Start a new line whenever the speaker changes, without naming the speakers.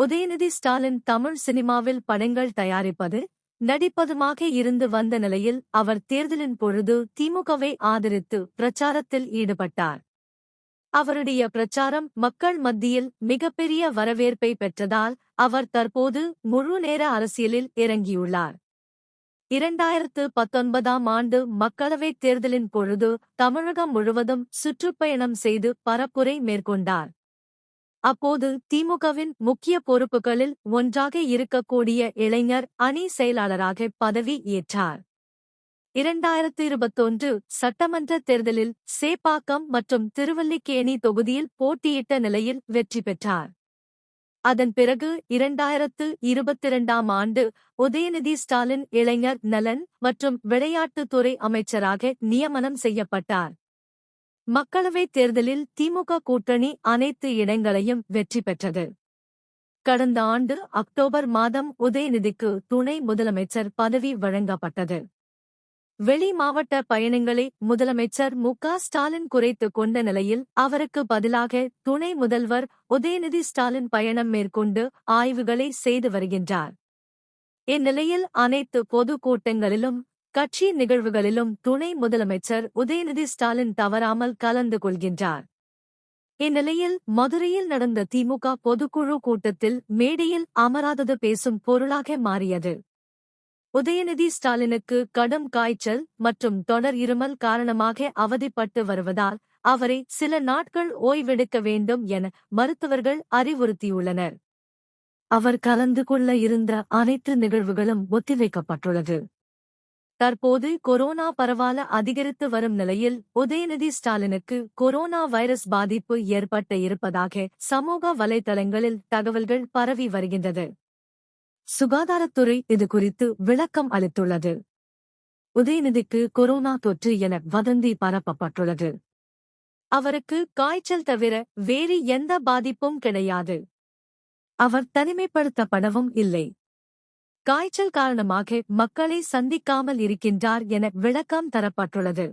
உதயநிதி ஸ்டாலின் தமிழ் சினிமாவில் படங்கள் தயாரிப்பது, நடிப்பதுமாக இருந்து வந்த நிலையில் அவர் தேர்தலின் பொழுது திமுகவை ஆதரித்து பிரச்சாரத்தில் ஈடுபட்டார். அவருடைய பிரச்சாரம் மக்கள் மத்தியில் மிகப்பெரிய வரவேற்பை பெற்றதால் அவர் தற்போது முழு நேர அரசியலில் இறங்கியுள்ளார். 2019ஆம் ஆண்டு மக்களவைத் தேர்தலின் பொழுது தமிழகம் முழுவதும் சுற்றுப்பயணம் செய்து பரப்புரை மேற்கொண்டார். அப்போது திமுகவின் முக்கிய பொறுப்புகளில் ஒன்றாக இருக்கக்கூடிய இளைஞர் அணி செயலாளராக பதவி ஏற்றார். 2021 சட்டமன்ற தேர்தலில் சேப்பாக்கம் மற்றும் திருவல்லிக்கேணி தொகுதியில் போட்டியிட்ட நிலையில் வெற்றி பெற்றார். அதன் பிறகு 2022ஆம் ஆண்டு உதயநிதி ஸ்டாலின் இளைஞர் நலன் மற்றும் விளையாட்டுத்துறை அமைச்சராக நியமனம் செய்யப்பட்டார். மக்களவைத் தேர்தலில் திமுக கூட்டணி அனைத்து இடங்களையும் வெற்றி பெற்றது. கடந்த ஆண்டு அக்டோபர் மாதம் உதயநிதிக்கு துணை முதலமைச்சர் பதவி வழங்கப்பட்டது. வெளி மாவட்ட பயணங்களை முதலமைச்சர் மு.க. ஸ்டாலின் குறைத்துக் கொண்ட நிலையில் அவருக்கு பதிலாக துணை முதல்வர் உதயநிதி ஸ்டாலின் பயணம் மேற்கொண்டு ஆய்வுகளை செய்து வருகின்றார். இந்நிலையில் அனைத்து பொது கூட்டங்களிலும் கட்சி நிகழ்வுகளிலும் துணை முதலமைச்சர் உதயநிதி ஸ்டாலின் தவறாமல் கலந்து கொள்கின்றார். இந்நிலையில் மதுரையில் நடந்த திமுக பொதுக்குழு கூட்டத்தில் மேடையில் அமராதது பேசும் பொருளாக மாறியது. உதயநிதி ஸ்டாலினுக்கு கடும் காய்ச்சல் மற்றும் தொடர் இருமல் காரணமாக அவதிப்பட்டு வருவதால் அவரை சில நாட்கள் ஓய்வெடுக்க வேண்டும் என மருத்துவர்கள் அறிவுறுத்தியுள்ளனர். அவர் கலந்து கொள்ள இருந்த அனைத்து நிகழ்வுகளும் ஒத்திவைக்கப்பட்டுள்ளது. தற்போது கொரோனா பரவல் அதிகரித்து வரும் நிலையில் உதயநிதி ஸ்டாலினுக்கு கொரோனா வைரஸ் பாதிப்பு ஏற்பட்டு இருப்பதாக சமூக வலைதளங்களில் தகவல்கள் பரவி வருகின்றது. சுகாதாரத்துறை இதுகுறித்து விளக்கம் அளித்துள்ளது. உதயநிதிக்கு கொரோனா தொற்று என வதந்தி பரப்பப்பட்டுள்ளது. அவருக்கு காய்ச்சல் தவிர வேறு எந்த பாதிப்பும் கிடையாது. அவர் தனிமைப்படுத்தப்படவும் இல்லை. காய்ச்சல் காரணமாக மக்களை சந்திக்காமல் இருக்கின்றார் என விளக்கம் தரப்பட்டுள்ளது.